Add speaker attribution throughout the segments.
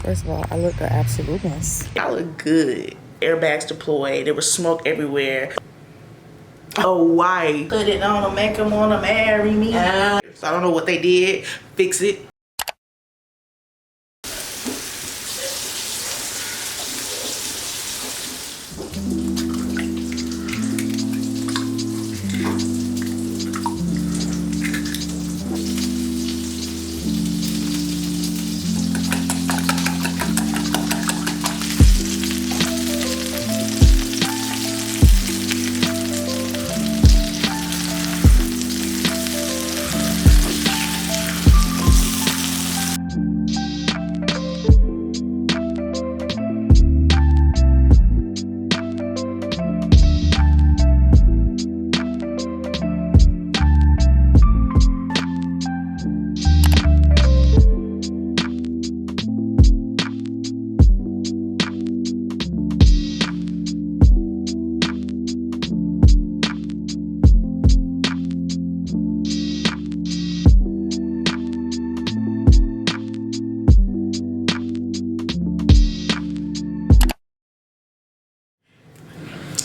Speaker 1: First of all, I look an absolute mess.
Speaker 2: I look good. Airbags deployed. There was smoke everywhere. Oh, why? Put it on to make them want to marry me. So I don't know what they did. Fix it.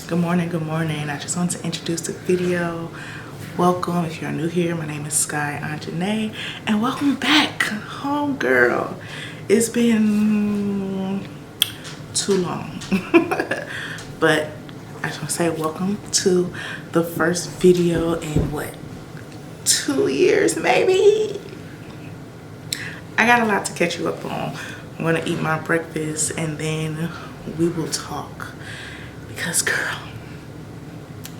Speaker 2: Good morning, good morning. I just want to introduce the video. Welcome if you're new here. My name is Sky.Onjahnae and welcome back home, girl. It's been too long. But I just want to say welcome to the first video in what, 2 years maybe? I got a lot to catch you up on. I'm gonna eat my breakfast and then we will talk. Because girl,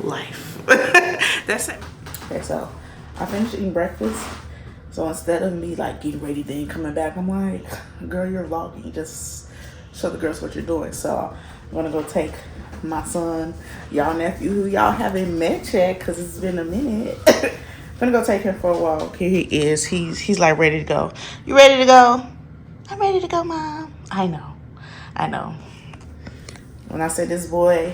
Speaker 2: life. That's it. Okay, so I finished eating breakfast. So instead of me like getting ready then coming back, I'm like, girl, you're vlogging. Just show the girls what you're doing. So I'm gonna go take my son, y'all nephew, who y'all haven't met yet because it's been a minute. I'm gonna go take him for a walk. Here he is. He's like ready to go. You ready to go? I'm ready to go, Mom. I know. When I say this boy,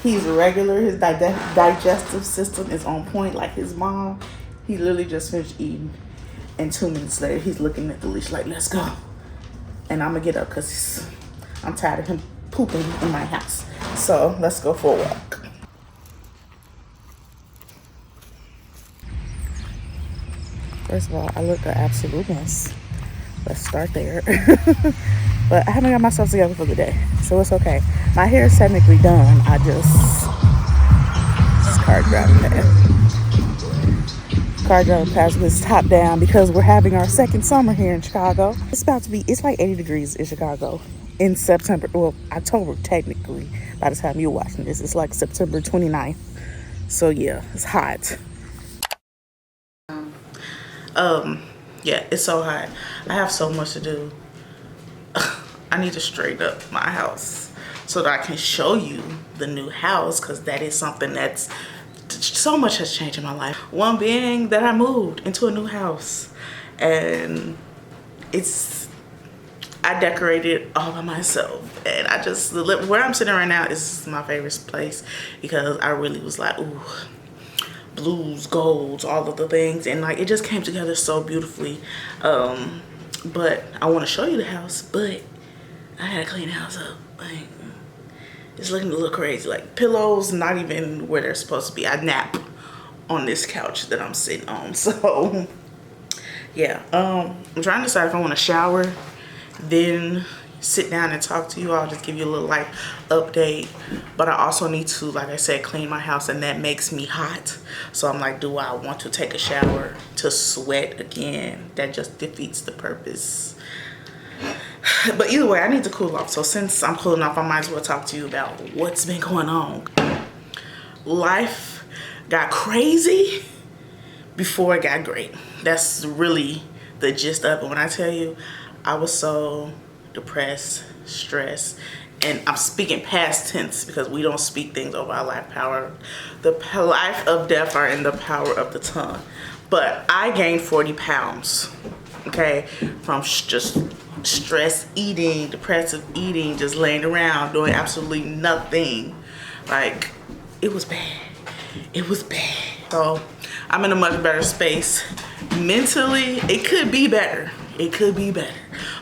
Speaker 2: he's regular. His digestive system is on point like his mom. He literally just finished eating. And 2 minutes later, he's looking at the leash like, let's go. And I'm going to get up because I'm tired of him pooping in my house. So let's go for a walk. First of all, I look an absolute mess. Let's start there. But I haven't got myself together for the day, so it's okay. My hair is technically done. I just car driving past with his top down because we're having our second summer here in Chicago. It's like 80 degrees in Chicago in September. Well, October technically. By the time you're watching this, it's like September 29th. So yeah, it's hot. Yeah, it's so hot. I have so much to do. I need to straighten up my house so that I can show you the new house, because that is something that's so much has changed in my life. One being that I moved into a new house and I decorated all by myself, and where I'm sitting right now is my favorite place because I really was like, ooh, blues, golds, all of the things, and like it just came together so beautifully. But I want to show you the house, but I gotta clean the house up. Like, it's looking a little crazy. Like, pillows not even where they're supposed to be. I nap on this couch that I'm sitting on. So yeah, I'm trying to decide if I want to shower, then sit down and talk to you. I'll just give you a little like update, but I also need to, like I said, clean my house, and that makes me hot. So I'm like, do I want to take a shower to sweat again? That just defeats the purpose. But either way, I need to cool off. So since I'm cooling off, I might as well talk to you about what's been going on. Life got crazy before it got great. That's really the gist of it. When I tell you, I was so depressed, stressed, and I'm speaking past tense because we don't speak things over our life. The life of death are in the power of the tongue. But I gained 40 pounds, okay, from just stress eating, depressive eating, just laying around doing absolutely nothing. Like, it was bad. It was bad. So I'm in a much better space mentally. It could be better. It could be better.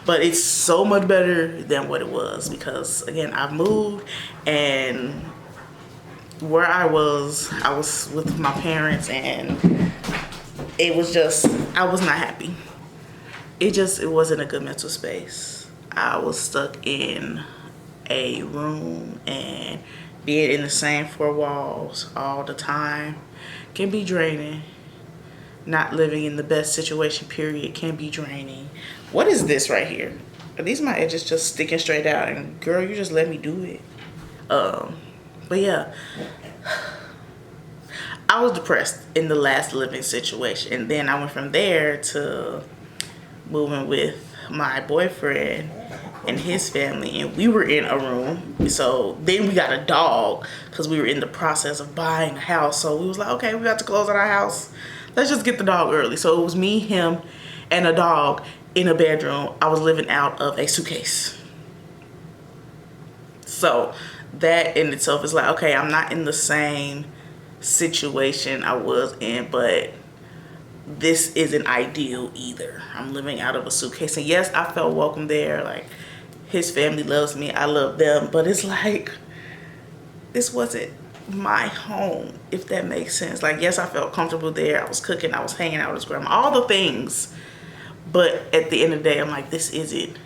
Speaker 2: but it's so much better than what it was, because again, I've moved, and where I was with my parents, and it was just, I was not happy. It wasn't a good mental space. I was stuck in a room, and being in the same four walls all the time can be draining. Not living in the best situation period can be draining. What is this right here? Are these my edges just sticking straight out? And girl, you just let me do it. But yeah, I was depressed in the last living situation, and then I went from there to moving with my boyfriend and his family, and we were in a room. So then we got a dog, because we were in the process of buying a house. So we was like, okay, we got to close on our house, let's just get the dog early. So it was me, him, and a dog in a bedroom. I was living out of a suitcase. So that in itself is like, okay, I'm not in the same situation I was in, but this isn't ideal either. I'm living out of a suitcase. And yes, I felt welcome there. Like, his family loves me, I love them, but it's like, this wasn't my home, if that makes sense. Like, yes, I felt comfortable there. I was cooking, I was hanging out with his grandma, all the things. But at the end of the day, I'm like, this isn't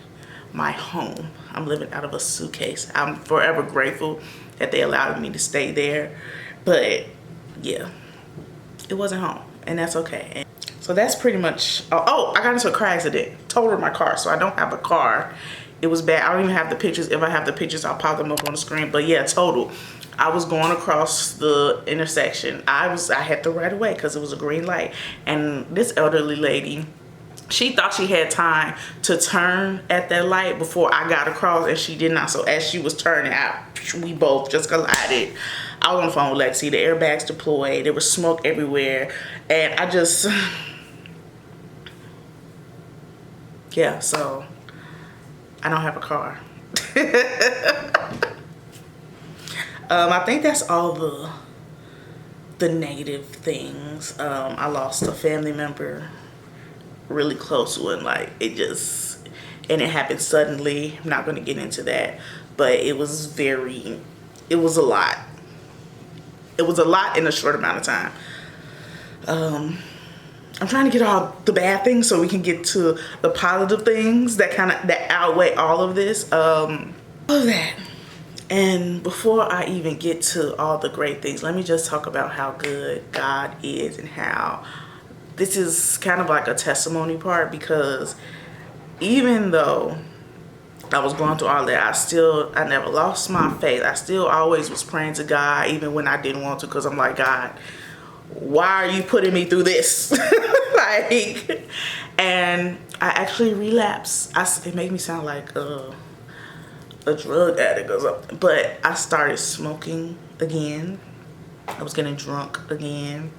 Speaker 2: my home. I'm living out of a suitcase. I'm forever grateful that they allowed me to stay there. But yeah, it wasn't home, and that's okay. And so that's pretty much, oh, I got into a car accident, totaled my car, so I don't have a car. It was bad. I don't even have the pictures. If I have the pictures, I'll pop them up on the screen. But yeah, total. I was going across the intersection. I had the right of way because it was a green light. And this elderly lady, she thought she had time to turn at that light before I got across, and she did not. So as she was turning out, we both just collided. I was on the phone with Lexi. The airbags deployed. There was smoke everywhere. And I just, yeah, so I don't have a car. I think that's all the negative things. I lost a family member, really close one. Like, and it happened suddenly. I'm not going to get into that, but it was a lot. It was a lot in a short amount of time. I'm trying to get all the bad things so we can get to the positive things that outweigh all of this. All of that. And before I even get to all the great things, let me just talk about how good God is, and how this is kind of like a testimony part, because even though I was going through all that, I never lost my faith. I still always was praying to God, even when I didn't want to, because I'm like, God, why are you putting me through this? Like, and I actually relapsed. It made me sound like a drug addict or something, but I started smoking again. I was getting drunk again.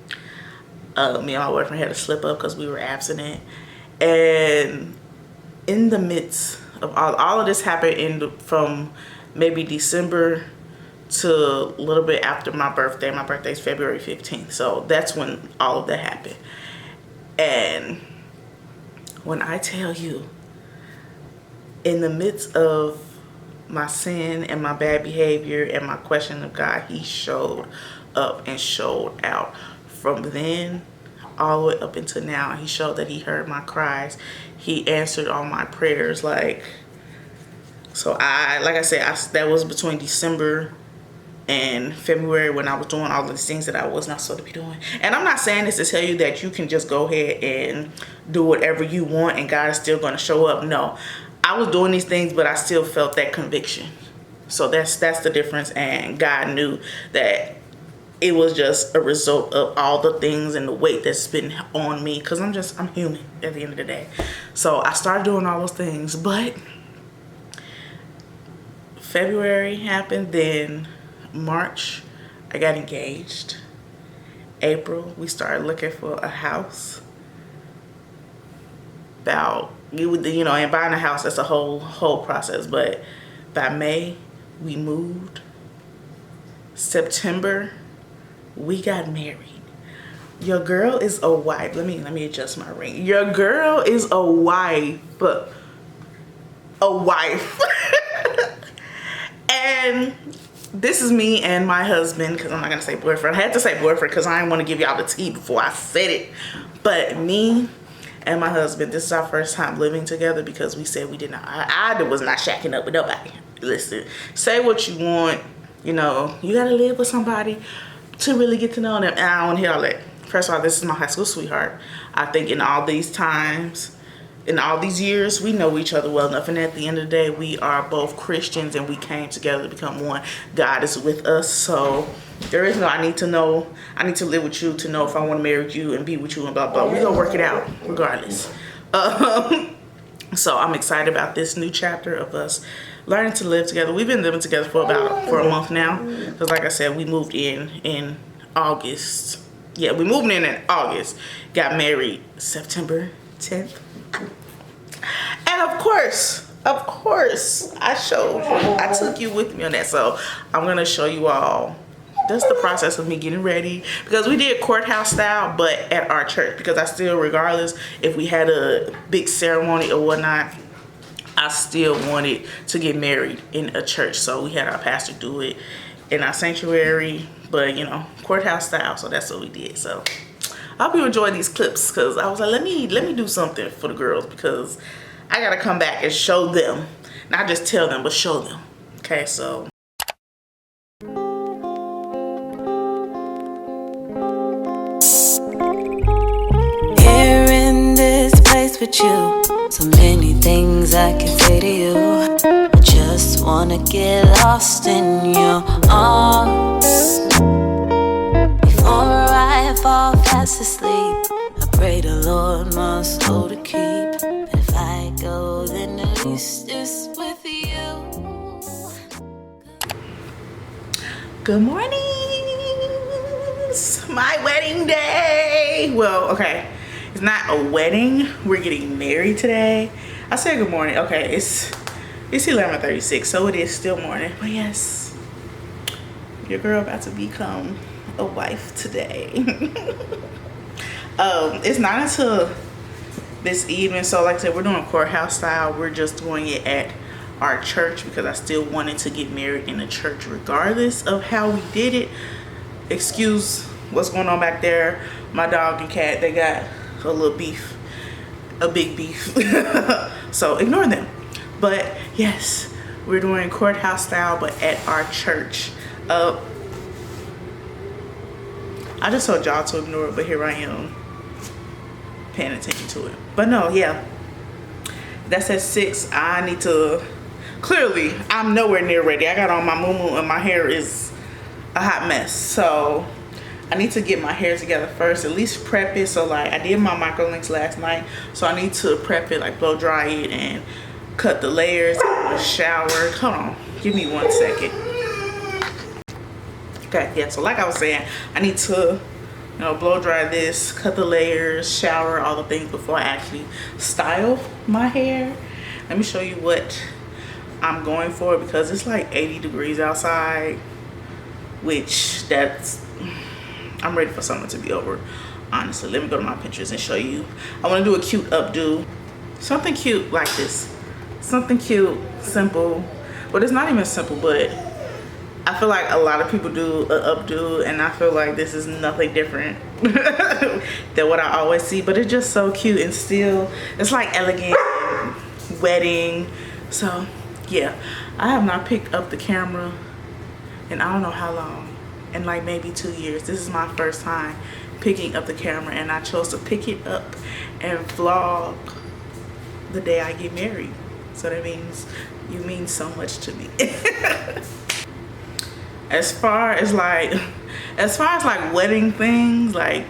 Speaker 2: Me and my boyfriend had to slip up because we were abstinent, and in the midst of all of this happened from maybe December to a little bit after my birthday. My birthday is February 15th, so that's when all of that happened. And when I tell you, in the midst of my sin and my bad behavior and my question of God, he showed up and showed out. From then all the way up until now, he showed that he heard my cries. He answered all my prayers. Like I said, that was between December and February, when I was doing all of these things that I was not supposed to be doing. And I'm not saying this to tell you that you can just go ahead and do whatever you want and God is still going to show up. No, I was doing these things, but I still felt that conviction. So that's the difference. And God knew that it was just a result of all the things and the weight that's been on me, because I'm human at the end of the day. So I started doing all those things, but February happened, then March I got engaged. April we started looking for a house. And buying a house, that's a whole process, but by May we moved. September we got married. Your girl is a wife. Let me adjust my ring. Your girl is a wife. But a wife. And this is me and my husband, because I'm not gonna say boyfriend. I had to say boyfriend because I didn't want to give y'all the tea before I said it. But me and my husband, this is our first time living together because we said we did not. I was not shacking up with nobody. Listen, say what you want. You know, you gotta live with somebody to really get to know them. And I don't hear all that. First of all, this is my high school sweetheart. I think in all these times, in all these years, we know each other well enough. And at the end of the day, we are both Christians and we came together to become one. God is with us. So there is no, I need to live with you to know if I want to marry you and be with you and blah, blah. We're going to work it out regardless. So I'm excited about this new chapter of us learning to live together. We've been living together for a month now. Because like I said, we moved in August. Yeah, we moved in August. Got married September 10th. And of course, I took you with me on that. So I'm gonna show you all just the process of me getting ready, because we did courthouse style, but at our church, because I still, regardless if we had a big ceremony or whatnot, I still wanted to get married in a church. So we had our pastor do it in our sanctuary, but you know, courthouse style. So that's what we did. So I hope you enjoy these clips, because I was like, let me do something for the girls, because I gotta come back and show them, not just tell them, but show them. Okay, so
Speaker 3: here in this place with you, so many things I can say to you. I just wanna get lost in your arms. Before I fall fast asleep, I pray the Lord my soul to keep. But if I go, then at least it's with you.
Speaker 2: good morning. It's my wedding day. Well, okay, it's not a wedding. We're getting married today. I said good morning. Okay, it's 11:36, so it is still morning. But yes, your girl about to become a wife today. It's not until this evening. So like I said, we're doing courthouse style. We're just doing it at our church because I still wanted to get married in a church regardless of how we did it. Excuse what's going on back there. My dog and cat, they got a little beef, a big beef. So ignore them. But yes, we're doing courthouse style, but at our church. I just told y'all to ignore it, but here I am paying attention to it. But no, yeah, that's at 6. I need to, clearly I'm nowhere near ready. I got on my muumuu and my hair is a hot mess. So I need to get my hair together first, at least prep it. So like I did my microlinks last night, so I need to prep it, like blow dry it and cut the layers, shower. Hold on, give me 1 second. Okay, yeah, so like I was saying, I need to, you know, blow dry this, cut the layers, shower, all the things before I actually style my hair. Let me show you what I'm going for, because it's like 80 degrees outside, which I'm ready for summer to be over, honestly. Let me go to my pictures and show you. I want to do a cute updo, something cute like this, something cute, simple, but it's not even simple, but I feel like a lot of people do an updo, and I feel like this is nothing different than what I always see, but it's just so cute and still, it's like elegant wedding. So yeah, I have not picked up the camera in I don't know how long, in like maybe 2 years. This is my first time picking up the camera, and I chose to pick it up and vlog the day I get married. So that means you mean so much to me. As far as like wedding things, like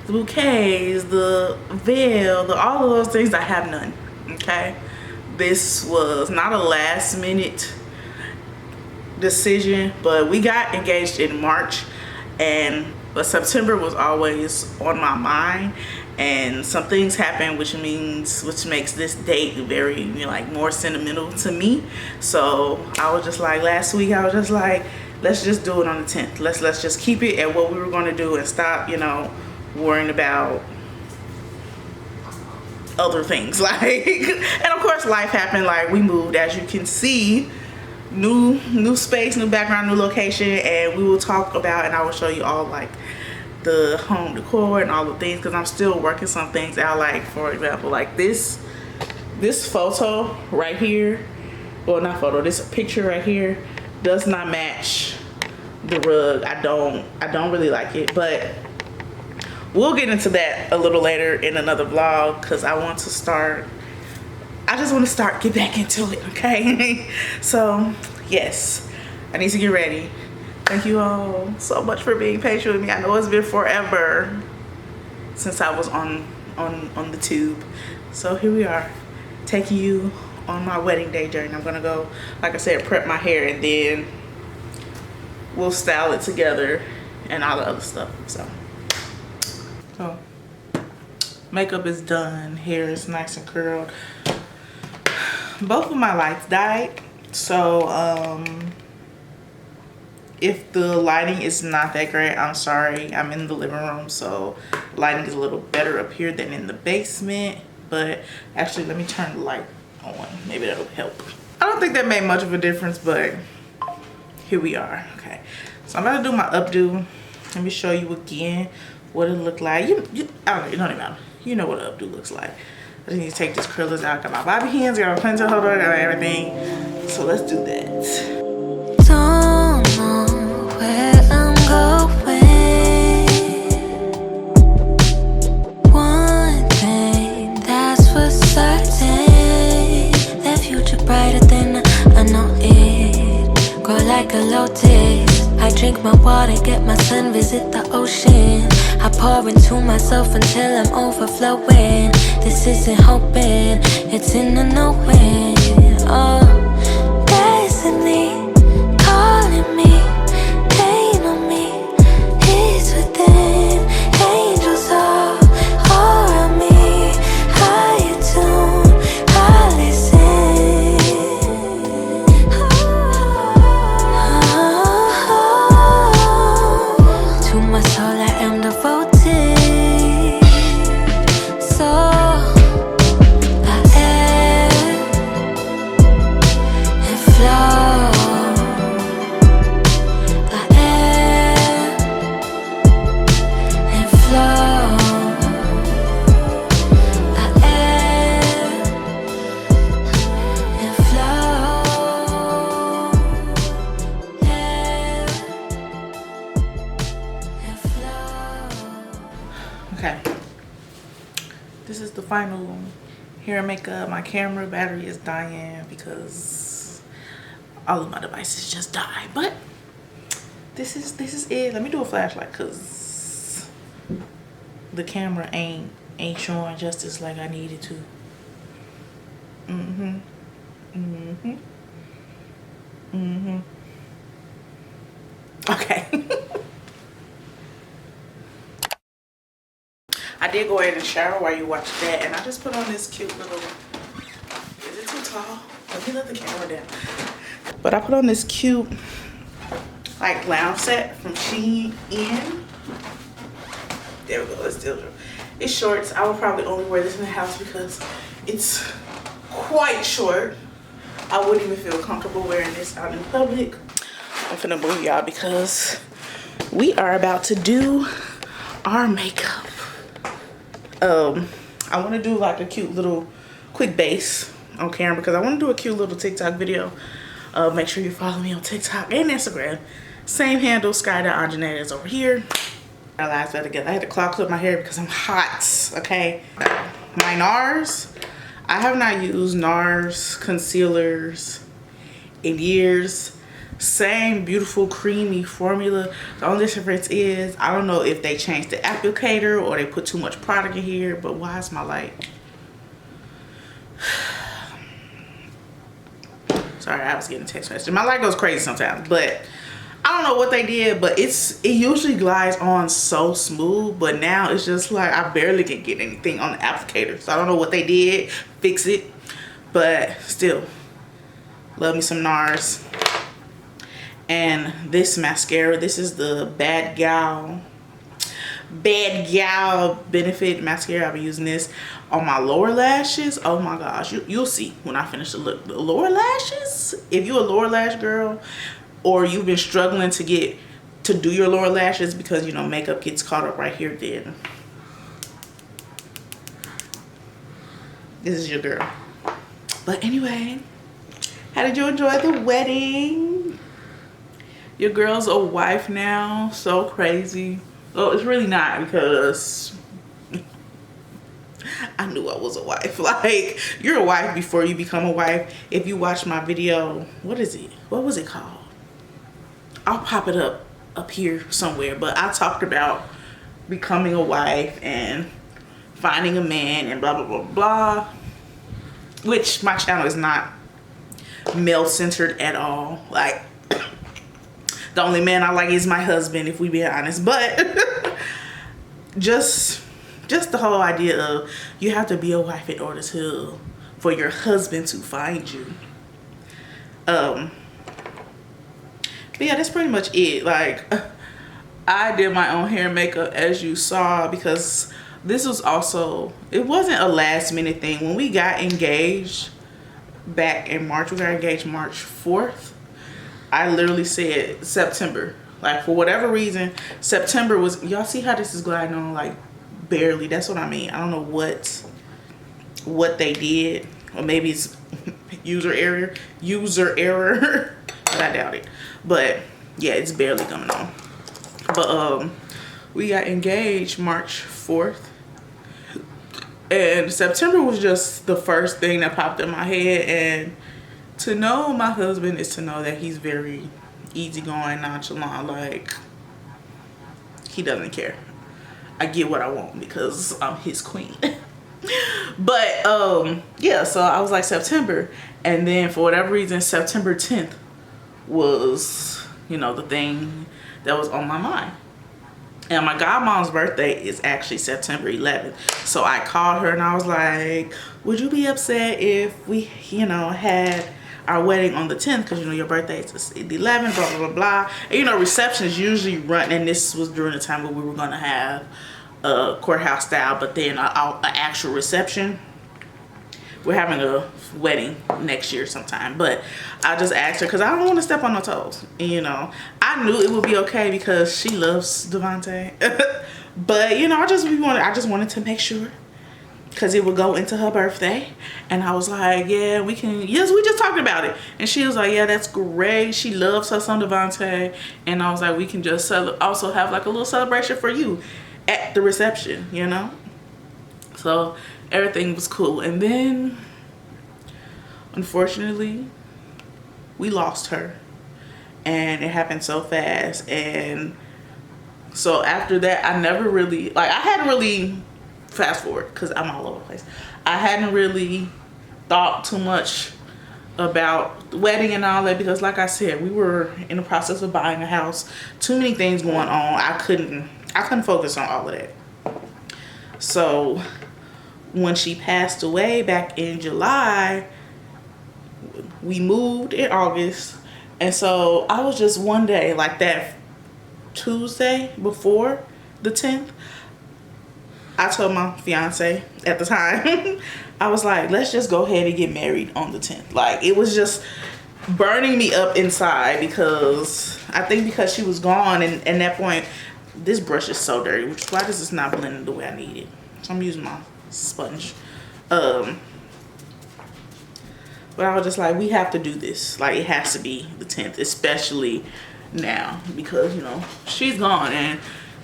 Speaker 2: the bouquets, the veil, all of those things, I have none. Okay, this was not a last minute decision, but we got engaged in March, but September was always on my mind, and some things happened which makes this date very, you know, like more sentimental to me. So I was just like, last week I was just like, let's just do it on the 10th. Let's just keep it at what we were going to do and stop, you know, worrying about other things. Like, and of course life happened. Like, we moved, as you can see, new space, new background, new location, and we will talk about, and I will show you all like the home decor and all the things, because I'm still working some things out. Like, for example, like this photo right here, well, not photo, this picture right here does not match the rug. I don't really like it, but we'll get into that a little later in another vlog, because I just want to start, get back into it, okay? So yes, I need to get ready. Thank you all so much for being patient with me. I know it's been forever since I was on the tube. So here we are, taking you on my wedding day journey. I'm gonna go, like I said, prep my hair, and then we'll style it together and all the other stuff. So makeup is done, hair is nice and curled. Both of my lights died, so if the lighting is not that great, I'm sorry. I'm in the living room, so lighting is a little better up here than in the basement. But actually, let me turn the light on, maybe that'll help. I don't think that made much of a difference, but here we are. Okay, so I'm gonna do my updo. Let me show you again what it looked like. I don't know, it don't even matter. You know what an updo looks like. I just need to take this curlers out. Got my bobby pins, got my pencil holder, got everything. So let's do that.
Speaker 3: Don't know where I'm going. One thing that's for certain, the future brighter than I know it. Grow like a lotus. I drink my water, get my sun, visit the ocean. I pour into myself until I'm overflowing. This isn't hoping, it's in the knowing. Oh, destiny calling me, pain on me, it's within. Angels all around me, high tune, I listen. To my soul I am devoted. So I am and flow. I am and flow. I am and flow. And flow.
Speaker 2: Okay, this is the final hair and makeup. My camera battery is dying because all of my devices just died, but this is it. Let me do a flashlight, because the camera ain't showing justice like I needed to. Okay. I did go ahead and shower while you watched that, and I just put on this cute little, is it too tall? Let me let the camera down. But I put on this cute like lounge set from Shein. There we go, it's still true. It's shorts. I will probably only wear this in the house because it's quite short. I wouldn't even feel comfortable wearing this out in public. I'm finna move y'all because we are about to do our makeup. I want to do like a cute little quick base on camera because I want to do a cute little TikTok video. Make sure you follow me on TikTok and Instagram. Same handle, Sky.Onjahnae is over here. I last that together. I had to claw clip my hair because I'm hot, okay? My NARS, I have not used NARS concealers in years. Same beautiful creamy formula. The only difference is I don't know if they changed the applicator or they put too much product in here, but why is my light? Sorry, I was getting a text message. My light goes crazy sometimes, but I don't know what they did, but it usually glides on so smooth, but now it's just like I barely can get anything on the applicator. So I don't know what they did, fix it, but still love me some NARS. And this mascara, this is the Bad Gal Bad Gal Benefit mascara. I've been using this on my lower lashes. Oh my gosh, you'll see when I finish the look. The lower lashes, if you're a lower lash girl, or you've been struggling to do your lower lashes because, you know, makeup gets caught up right here, then this is your girl. But anyway, how did you enjoy the wedding? Your girl's a wife now. So crazy. Well, it's really not, because I knew I was a wife. Like, you're a wife before you become a wife. If you watch my video, what is it? What was it called? I'll pop it up here somewhere. But I talked about becoming a wife and finding a man and blah, blah, blah, blah. Which my channel is not male-centered at all. Like, the only man I like is my husband, if we be honest. But just the whole idea of you have to be a wife in order for your husband to find you. But yeah, that's pretty much it. Like, I did my own hair and makeup, as you saw, because this was also, it wasn't a last minute thing. When we got engaged back in March, we got engaged March 4th. I literally said September. Like, for whatever reason, September was, y'all see how this is gliding on? Like, barely. That's what I mean. I don't know what they did, or maybe it's user error, but I doubt it. But yeah, it's barely coming on. But we got engaged March 4th, and September was just the first thing that popped in my head. And to know my husband is to know that he's very easygoing, nonchalant. Like, he doesn't care. I get what I want because I'm his queen. But yeah, so I was like September, and then for whatever reason September 10th was, you know, the thing that was on my mind. And my godmom's birthday is actually September 11th. So I called her and I was like, would you be upset if we, you know, had our wedding on the 10th, because, you know, your birthday is the 11th, blah, blah, blah, blah. And, you know, receptions usually run, and this was during the time where we were going to have a courthouse style, but then an actual reception. We're having a wedding next year sometime, but I just asked her because I don't want to step on no toes. And, you know, I knew it would be okay because she loves Devontae. But, you know, I just wanted to make sure, because it would go into her birthday. And I was like, yeah, we can, yes, we just talked about it. And she was like, yeah, that's great. She loves her son Devontae. And I was like, we can just also have like a little celebration for you at the reception, you know? So everything was cool. And then, unfortunately, we lost her. And it happened so fast. And so after that, I never really, like, I hadn't really, fast forward because I'm all over the place, I hadn't really thought too much about the wedding and all that, because like I said, we were in the process of buying a house. Too many things going on. I couldn't focus on all of that. So when she passed away back in July, we moved in August. And so I was just one day, like that Tuesday before the 10th, I told my fiance at the time, I was like, let's just go ahead and get married on the 10th. Like, it was just burning me up inside, because I think because she was gone, and at that point, this brush is so dirty, which is why this is not blending the way I need it. So I'm using my sponge. But I was just like, we have to do this. Like, it has to be the 10th, especially now, because, you know, she's gone, and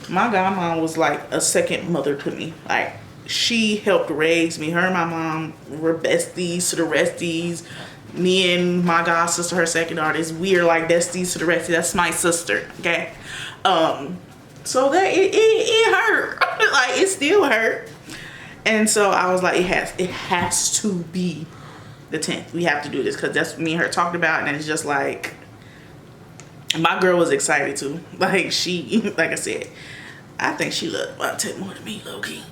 Speaker 2: my godmom was like a second mother to me. Like, she helped raise me. Her and my mom were besties to the resties. Me and my god sister, her second artist, we are like besties to the resties. That's my sister, okay? So that it hurt. Like, it still hurt. And so I was like, it has to be the 10th. We have to do this, because that's what me and her talked about. And it's just like, my girl was excited too. Like, she, like I said, I think she loved Devontae more than me, low-key.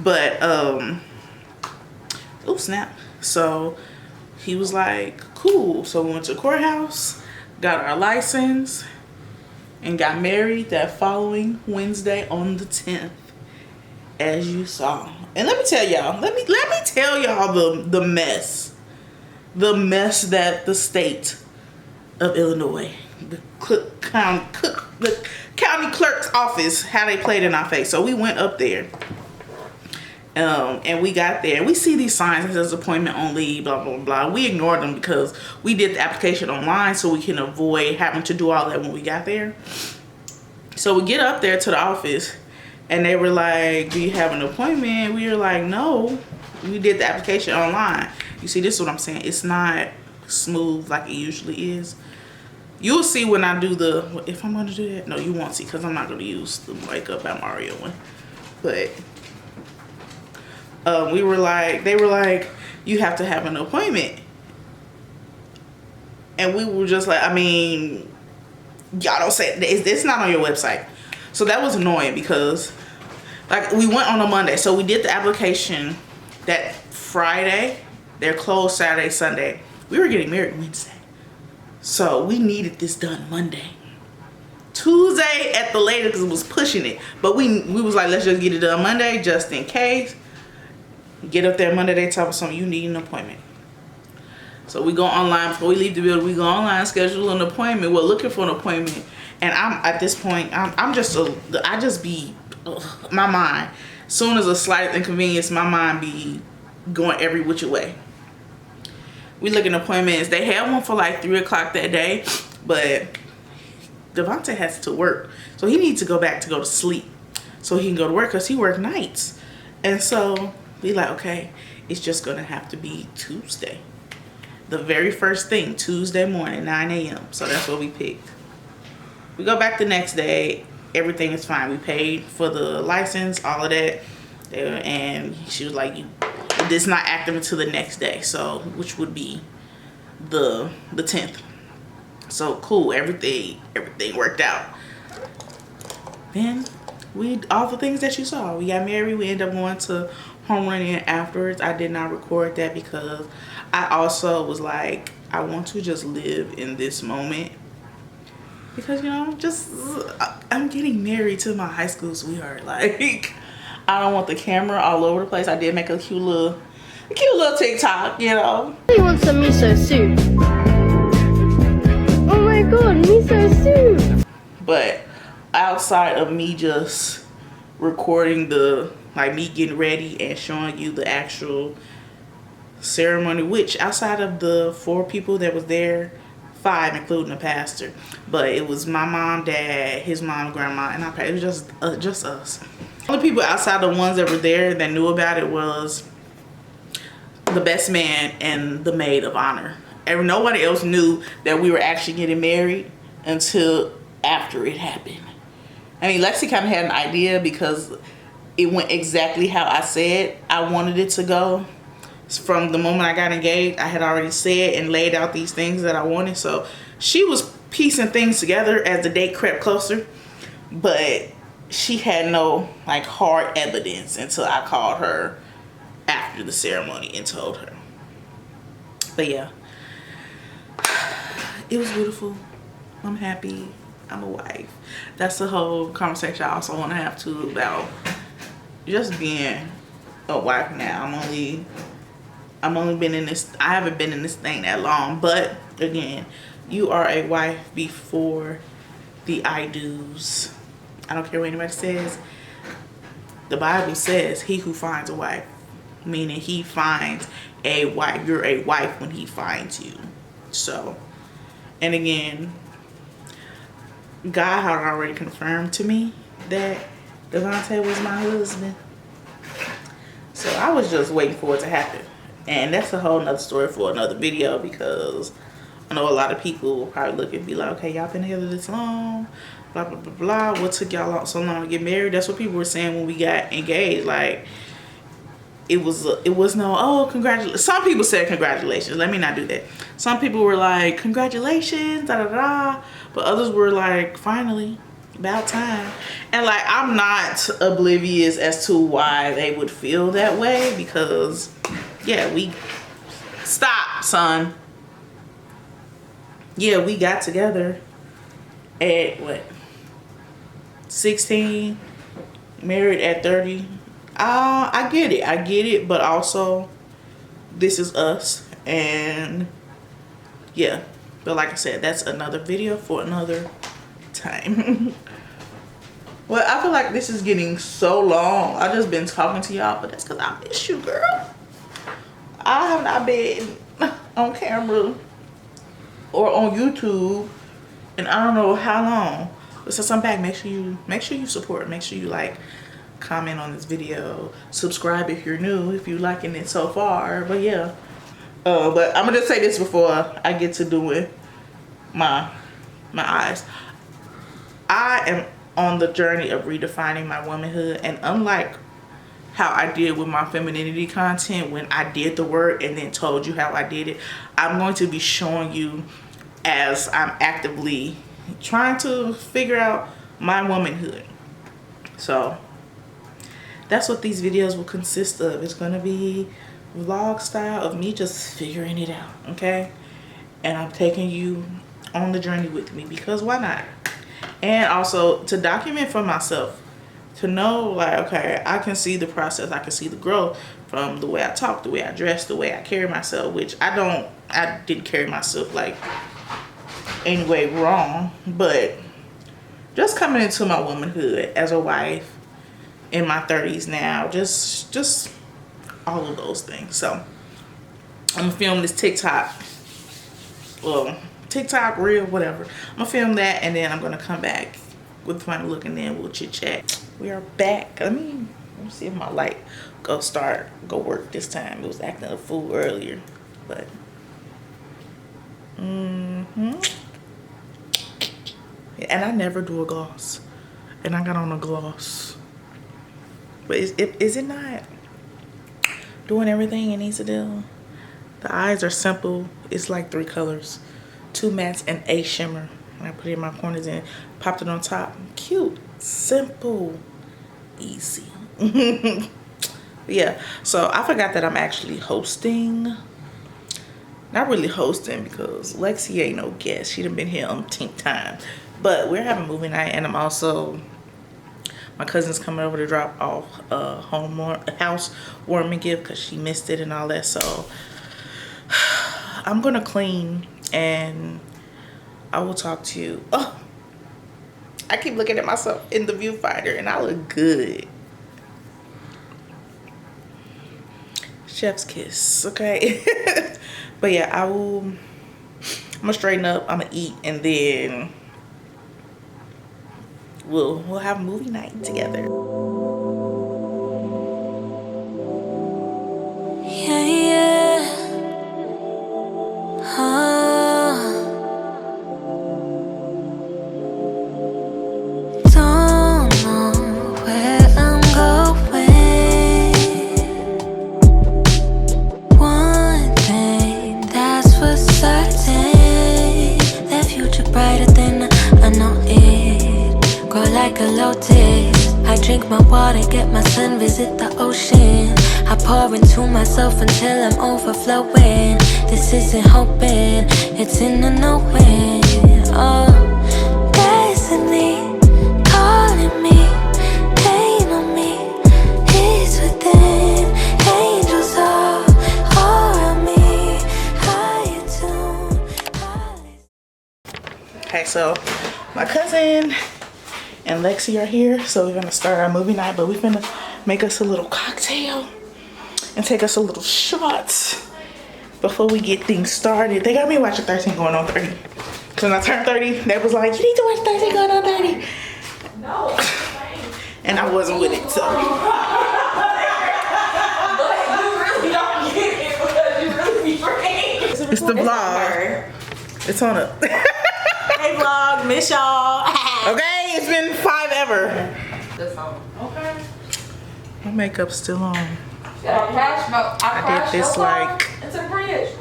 Speaker 2: But oh snap. So he was like, cool. So we went to the courthouse, got our license, and got married that following Wednesday on the 10th, as you saw. And let me tell y'all, let me tell y'all the mess that the state of Illinois, the county clerk's office, how they played in our face. So we went up there, and we got there, and we see these signs that says appointment only, blah blah blah. We ignored them because we did the application online, so we can avoid having to do all that when we got there. So we get up there to the office, and they were like, "Do you have an appointment?" We were like, "No, we did the application online." You see, this is what I'm saying. It's not smooth like it usually is. You'll see when I do the, if I'm going to do that. No, you won't see, because I'm not going to use the Makeup by Mario one. But they were like, "You have to have an appointment." And we were just like, I mean, y'all don't say, it's not on your website. So that was annoying, because like we went on a Monday. So we did the application that Friday. They're closed Saturday, Sunday. We were getting married Wednesday. So we needed this done Monday. Tuesday at the latest, because it was pushing it. But we was like, let's just get it done Monday just in case. Get up there Monday, they tell us something, you need an appointment. So we go online, before we leave the building, we go online, schedule an appointment. We're looking for an appointment. And I'm, at this point, I just be, my mind, soon as a slight inconvenience, my mind be going every which way. We look at appointments. They had one for like 3 o'clock that day, but Devontae has to work. So he needs to go back to go to sleep so he can go to work, because he work nights. And so we like, okay, it's just going to have to be Tuesday. The very first thing, Tuesday morning, 9 a.m. So that's what we picked. We go back the next day. Everything is fine. We paid for the license, all of that. And she was like, it's not active until the next day. So, which would be the 10th. So cool. Everything worked out. Then all the things that you saw. We got married. We ended up going to home running afterwards. I did not record that because I also was like, I want to just live in this moment, because you know, I'm getting married to my high school sweetheart. Like, I don't want the camera all over the place. I did make a cute little TikTok, you know.
Speaker 4: You want some miso soup? Oh my god, miso soup!
Speaker 2: But outside of me just recording me getting ready and showing you the actual ceremony, which outside of the 4 people that was there, 5 including the pastor, but it was my mom, dad, his mom, grandma, and it was just us. The only people outside the ones that were there that knew about it was the best man and the maid of honor. And nobody else knew that we were actually getting married until after it happened. I mean, Lexi kind of had an idea because it went exactly how I said I wanted it to go. From the moment I got engaged, I had already said and laid out these things that I wanted. So she was piecing things together as the date crept closer, but she had no like hard evidence until I called her after the ceremony and told her. But yeah, it was beautiful. I'm happy. I'm a wife. That's the whole conversation I also want to have too, about just being a wife now. I'm only been in this, I haven't been in this thing that long, but again, you are a wife before the I do's. I don't care what anybody says. The Bible says he who finds a wife, meaning he finds a wife. You're a wife when he finds you. So, and again, God had already confirmed to me that Devontae was my husband. So I was just waiting for it to happen. And that's a whole nother story for another video, because I know a lot of people will probably look and be like, okay, y'all been together this long, blah, blah, blah, blah. What took y'all so long to get married? That's what people were saying when we got engaged. Like, it was no, oh, congratulations. Some people said congratulations. Let me not do that. Some people were like, congratulations, da, da, da. But others were like, finally, about time. And like, I'm not oblivious as to why they would feel that way, because yeah, stop, son. Yeah, we got together at what, 16, married at 30. I get it, but also this is us, and yeah. But like I said, that's another video for another time. Well, I feel like this is getting so long. I've just been talking to y'all, but that's because I miss you, girl. I have not been on camera or on YouTube and I don't know how long. But since I'm back, make sure you support. Make sure you like, comment on this video, subscribe if you're new, if you're liking it so far. But yeah, but I'm gonna just say this before I get to doing my eyes. I am on the journey of redefining my womanhood, and unlike how I did with my femininity content when I did the work and then told you how I did it, I'm going to be showing you as I'm actively trying to figure out my womanhood. So that's what these videos will consist of. It's going to be vlog style of me just figuring it out, okay? And I'm taking you on the journey with me because why not? And also to document for myself, to know like, okay, I can see the process, I can see the growth from the way I talk, the way I dress, the way I carry myself, which I didn't carry myself like any way wrong, but just coming into my womanhood as a wife in my 30s now, just all of those things. So I'm gonna film this TikTok, well, TikTok reel, whatever. I'm gonna film that and then I'm gonna come back with my look and then we'll chit chat. We are back. Let me see if my light go work this time. It was acting a fool earlier, but and I never do a gloss, and I got on a gloss, but is it not doing everything it needs to do? The eyes are simple. It's like 3 colors, 2 mattes and a shimmer, and I put it in my corners and popped it on top. Cute, simple, easy. Yeah, so I forgot that I'm actually hosting. Not really hosting because Lexi ain't no guest. She done been here umpteen time, but we're having movie night, and I'm also, my cousin's coming over to drop off a house warming gift because she missed it and all that. So I'm gonna clean and I will talk to you. Oh, I keep looking at myself in the viewfinder and I look good. Chef's kiss, okay? But yeah, I'm gonna straighten up, I'm gonna eat, and then we'll have movie night together.
Speaker 3: Yeah, yeah. Don't know where I'm going. One thing that's for certain, the future brighter than I know it. Grow like a lotus. I drink my water, get my sun, visit the ocean. I pour into myself until I'm overflowing. This isn't hoping, it's in the knowing. Oh, destiny calling me, pain on me, it's within. Angels all around me, high tune.
Speaker 2: Okay, so my cousin and Lexi are here, so we're gonna start our movie night, but we're gonna make us a little cocktail and take us a little shot before we get things started. They got me watching 13 going on 30. Cause when I turned 30, they was like, you need to watch 13 going on 30. No. And I wasn't with it, so. It's the vlog. It's on a.
Speaker 5: Hey vlog, miss y'all.
Speaker 2: Okay, it's been 5 ever.
Speaker 5: This on. Okay.
Speaker 2: My makeup's still on.
Speaker 5: I
Speaker 2: did this like,
Speaker 5: into the fridge.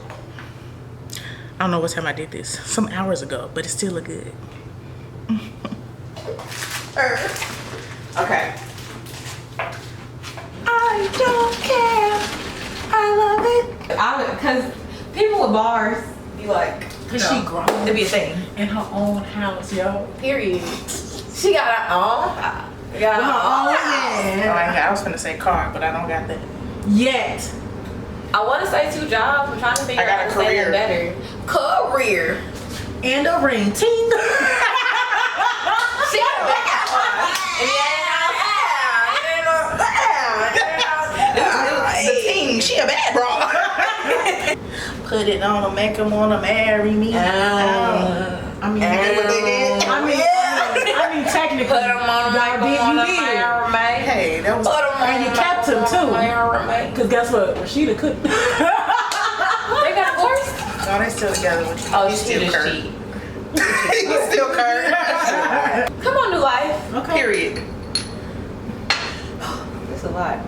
Speaker 2: I don't know what time I did this. Some hours ago, but it still look good.
Speaker 5: Okay.
Speaker 2: I don't care. I love it.
Speaker 5: Cause people with bars be like,
Speaker 1: Cause she grown
Speaker 5: to be a thing.
Speaker 1: in her own house, yo. Period.
Speaker 5: She got her own. Got her own.
Speaker 2: I was finna say car, but I don't got that.
Speaker 6: Yet.
Speaker 5: I want to say 2 jobs. I'm trying to figure
Speaker 2: I got
Speaker 5: out
Speaker 2: a
Speaker 5: how to say
Speaker 2: career.
Speaker 5: them better. Career.
Speaker 6: And a ring. Ting.
Speaker 5: She got a bad
Speaker 2: The team, she a bad bro. Put it on her, make him wanna marry me.
Speaker 6: I mean, technically,
Speaker 5: Put them on
Speaker 6: y'all did, you did.
Speaker 2: Hey, that was.
Speaker 6: And you kept him too. Cause guess what? Rashida cooked.
Speaker 5: They got divorced?
Speaker 2: No, they still together with you.
Speaker 5: Oh,
Speaker 2: He's
Speaker 5: she
Speaker 2: still
Speaker 5: just
Speaker 2: Kurt.
Speaker 5: cheat.
Speaker 2: He's still Kurt.
Speaker 5: Come on, New Life.
Speaker 6: Okay.
Speaker 2: Period.
Speaker 5: It's a lot.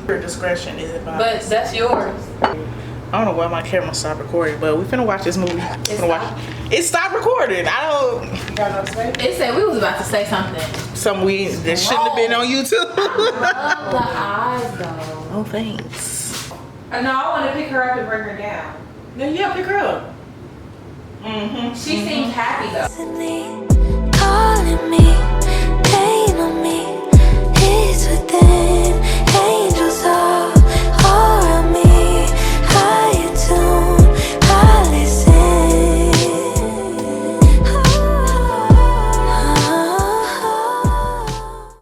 Speaker 2: Your discretion is advised.
Speaker 5: But that's yours.
Speaker 2: I don't know why my camera stopped recording, but we finna watch this movie. It stopped recording. I don't.
Speaker 5: It said we was about to say something.
Speaker 2: Some weed that shouldn't have been on YouTube.
Speaker 5: Love the eyes though.
Speaker 2: Oh, thanks.
Speaker 5: No, I want to pick her up and bring her down.
Speaker 6: Yeah, pick her up.
Speaker 5: She seems happy though.
Speaker 3: Calling me